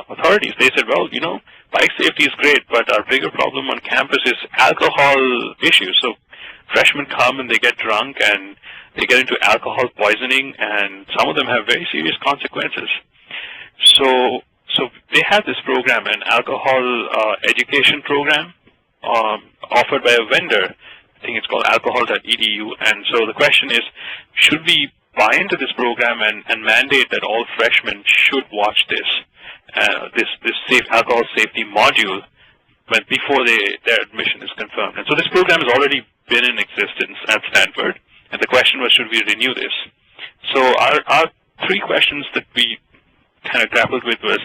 authorities. They said, well, bike safety is great, but our bigger problem on campus is alcohol issues. So freshmen come and they get drunk and they get into alcohol poisoning, and some of them have very serious consequences. So they have this program, an alcohol education program offered by a vendor. I think it's called alcohol.edu. And so the question is, should we buy into this program and mandate that all freshmen should watch this alcohol safety module before their admission is confirmed? And so this program has already been in existence at Stanford, and the question was, should we renew this? So our three questions that we kind of grappled with was,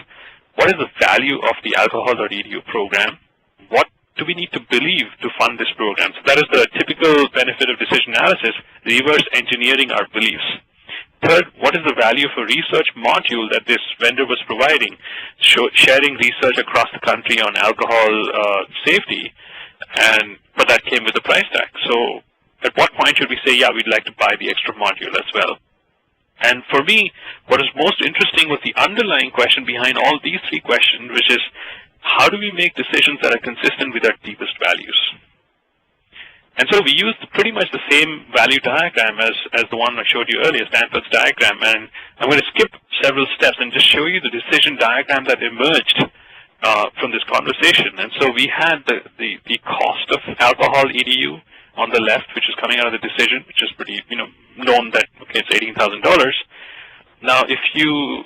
what is the value of the alcohol.edu program? What do we need to believe to fund this program? So that is the typical benefit of decision analysis, reverse engineering our beliefs. Third, what is the value of a research module that this vendor was providing, sharing research across the country on alcohol safety, but that came with a price tag. So at what point should we say, yeah, we'd like to buy the extra module as well? And for me, what is most interesting was the underlying question behind all these three questions, which is, how do we make decisions that are consistent with our deepest values? And so we used pretty much the same value diagram as the one I showed you earlier, Stanford's diagram. And I'm going to skip several steps and just show you the decision diagram that emerged from this conversation. And so we had the cost of alcohol EDU on the left, which is coming out of the decision, which is pretty known that, okay, it's $18,000. Now, if you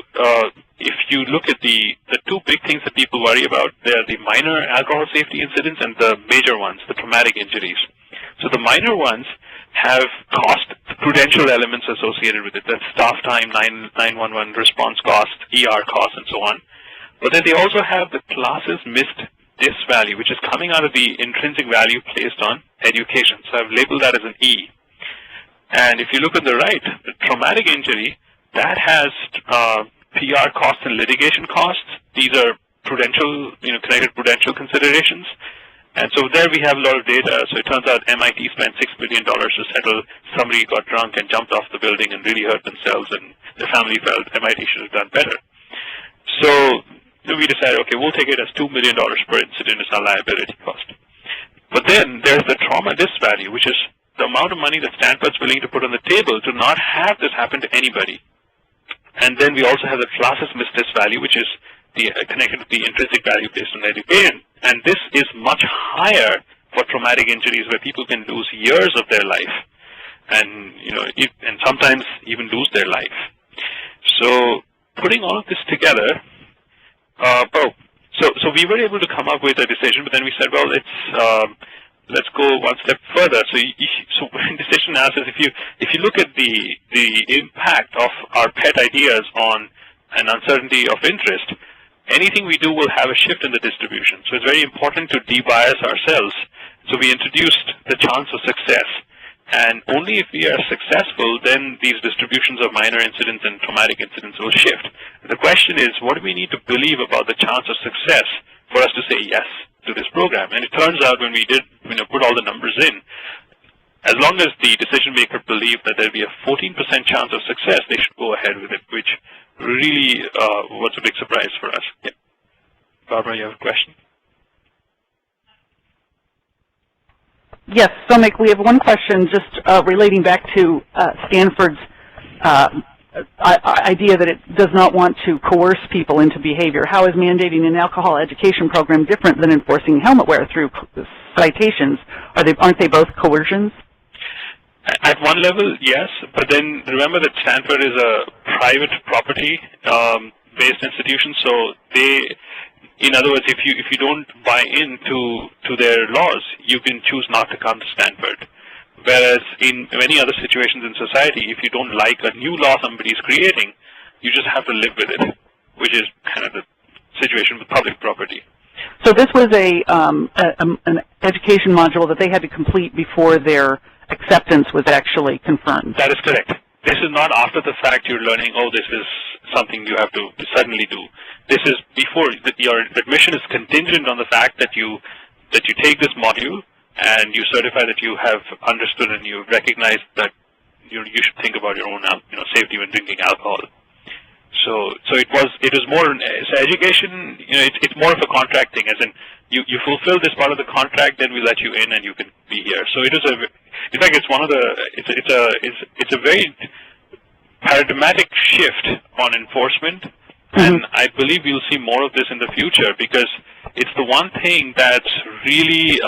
look at the two big things that people worry about, they're the minor alcohol safety incidents and the major ones, the traumatic injuries. So the minor ones have cost prudential elements associated with it. That's staff time, 911 response costs, ER costs, and so on. But then they also have the classes missed this value, which is coming out of the intrinsic value placed on education. So I've labeled that as an E. And if you look on the right, the traumatic injury, that has PR costs and litigation costs. These are prudential, connected prudential considerations. And so there we have a lot of data. So it turns out MIT spent $6 billion to settle somebody got drunk and jumped off the building and really hurt themselves, and their family felt MIT should have done better. So we decided, okay, we'll take it as $2 million per incident as our liability cost. But then there's the trauma disk value, which is the amount of money that Stanford's willing to put on the table to not have this happen to anybody. And then we also have the classes missed disk value, which is connected to the intrinsic value based on education. And this is much higher for traumatic injuries, where people can lose years of their life, and and sometimes even lose their life. So putting all of this together, so we were able to come up with a decision, but then we said, well, let's go one step further. So in decision analysis, if you look at the impact of our pet ideas on an uncertainty of interest, anything we do will have a shift in the distribution. So it's very important to de-bias ourselves. So we introduced the chance of success. And only if we are successful, then these distributions of minor incidents and traumatic incidents will shift. The question is, what do we need to believe about the chance of success for us to say yes to this program? And it turns out when we did put all the numbers in, as long as the decision maker believed that there'd be a 14% chance of success, they should go ahead with it, which really was a big surprise for us. Yeah. Barbara, you have a question? Yes, Somik, we have one question just relating back to Stanford's idea that it does not want to coerce people into behavior. How is mandating an alcohol education program different than enforcing helmet wear through citations? Aren't they both coercions? At one level, yes, but then remember that Stanford is a private property-based institution, so in other words, if you don't buy into their laws, you can choose not to come to Stanford. Whereas in many other situations in society, if you don't like a new law somebody's creating, you just have to live with it, which is kind of the situation with public property. So this was an education module that they had to complete before their acceptance was actually confirmed. That is correct. This is not after the fact you're learning, oh, this is something you have to suddenly do. This is before. Your admission is contingent on the fact that you take this module and you certify that you have understood and you recognize that you should think about your own safety when drinking alcohol. So it was more so education. It's more of a contract thing, as in you fulfill this part of the contract, then we let you in and you can be here. So it is in fact it's one of the it's a very paradigmatic shift on enforcement, and I believe you'll see more of this in the future because it's the one thing that's really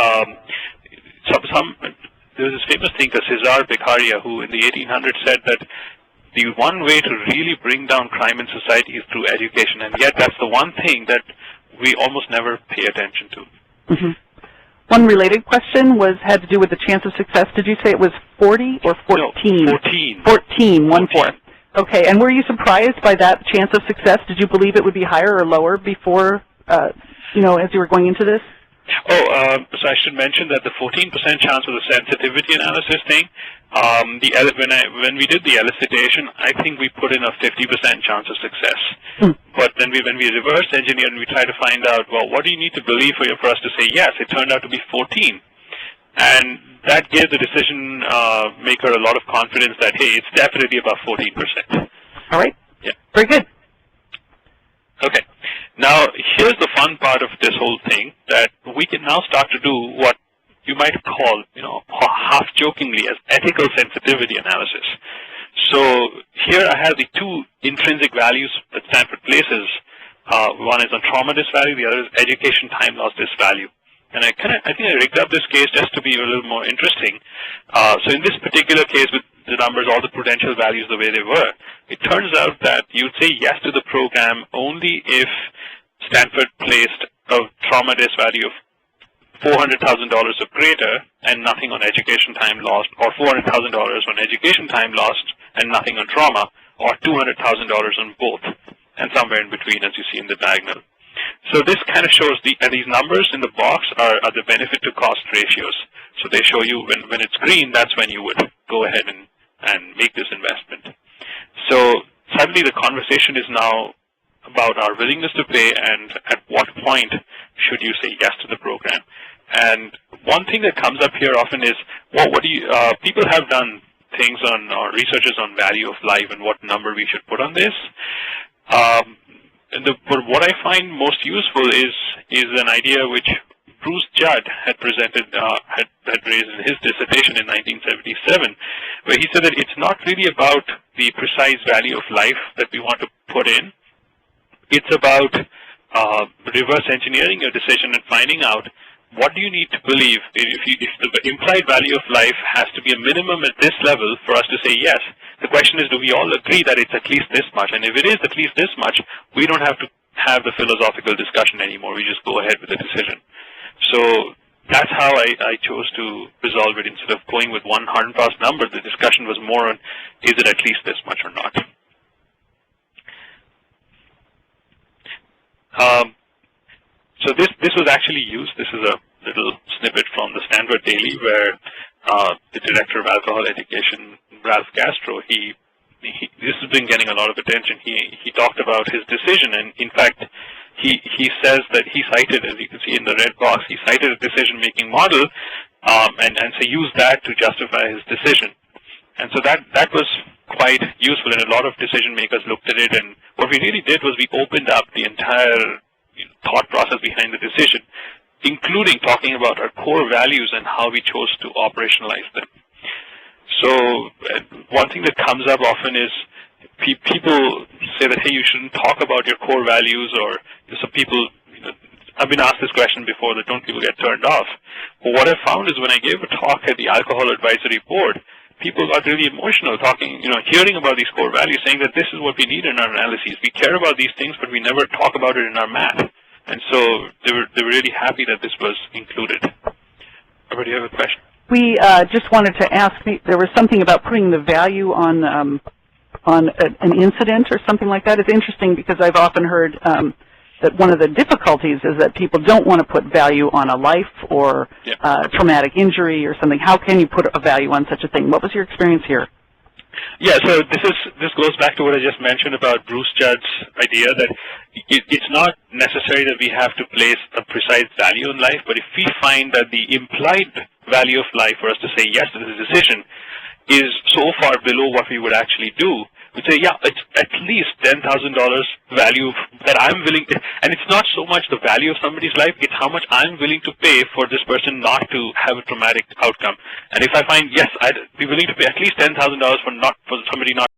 there was this famous thinker Cesar Beccaria who in the 1800s said that the one way to really bring down crime in society is through education, and yet that's the one thing that we almost never pay attention to. One related question had to do with the chance of success. Did you say it was 40 or 14? No, 14. 14, 1/4. Okay, and were you surprised by that chance of success? Did you believe it would be higher or lower before, as you were going into this? So I should mention that the 14% chance was a sensitivity analysis thing. When we did the elicitation, I think we put in a 50% chance of success. But then when we reverse engineered and we tried to find out, well, what do you need to believe for us to say yes? It turned out to be 14. And that gave the decision maker a lot of confidence that, hey, it's definitely about 14%. All right. Yeah. Very good. Okay. Now, here's the fun part of this whole thing, that we can now start to do what you might call, half-jokingly as ethical sensitivity analysis. So here I have the two intrinsic values that Stanford places. One is on trauma disk value, the other is education time loss disk value. And I think I rigged up this case just to be a little more interesting. So in this particular case with the numbers, all the prudential values the way they were, it turns out that you'd say yes to the program only if Stanford placed a trauma disk value of $400,000 or greater and nothing on education time lost, or $400,000 on education time lost and nothing on trauma, or $200,000 on both, and somewhere in between as you see in the diagonal. So this kind of shows and these numbers in the box are the benefit to cost ratios. So they show you when it's green, that's when you would go ahead and make this investment. So suddenly the conversation is now about our willingness to pay and at what point should you say yes to the program. And one thing that comes up here often is, well, what do you, people have done things on, or researches on value of life and what number we should put on this. But what I find most useful is an idea which Bruce Judd had presented, had raised in his dissertation in 1977, where he said that it's not really about the precise value of life that we want to put in. It's about reverse engineering your decision and finding out what do you need to believe if the implied value of life has to be a minimum at this level for us to say yes. The question is, do we all agree that it's at least this much? And if it is at least this much, we don't have to have the philosophical discussion anymore. We just go ahead with the decision. So that's how I chose to resolve it. Instead of going with one hard and fast number, the discussion was more on, is it at least this much or not? So this was actually used. This is a little snippet from the Stanford Daily where the director of alcohol education, Ralph Castro, this has been getting a lot of attention. He talked about his decision, and in fact, he says that he cited, as you can see in the red box, he cited a decision-making model, and so used that to justify his decision. And so that was quite useful, and a lot of decision makers looked at it. And what we really did was we opened up the entire thought process behind the decision, including talking about our core values and how we chose to operationalize them. So one thing that comes up often is people say that, hey, you shouldn't talk about your core values, or some people, I've been asked this question before, that don't people get turned off? But what I found is when I gave a talk at the Alcohol Advisory Board, people got really emotional talking, hearing about these core values, saying that this is what we need in our analyses. We care about these things, but we never talk about it in our math. And so they were really happy that this was included. Everybody have a question? We just wanted to ask, there was something about putting the value on an incident or something like that. It's interesting because I've often heard that one of the difficulties is that people don't want to put value on a life or traumatic injury or something. How can you put a value on such a thing? What was your experience here? Yeah, so this goes back to what I just mentioned about Bruce Judd's idea that it's not necessary that we have to place a precise value in life, but if we find that the implied value of life for us to say yes to this decision is so far below what we would actually do, would say, yeah, it's at least $10,000 value that I'm willing to, and it's not so much the value of somebody's life, it's how much I'm willing to pay for this person not to have a traumatic outcome. And if I find, yes, I'd be willing to pay at least $10,000 for somebody not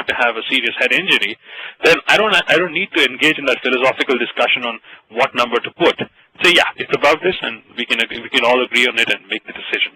to have a serious head injury, then I don't need to engage in that philosophical discussion on what number to put. Say, yeah, it's above this, and we can all agree on it and make the decision.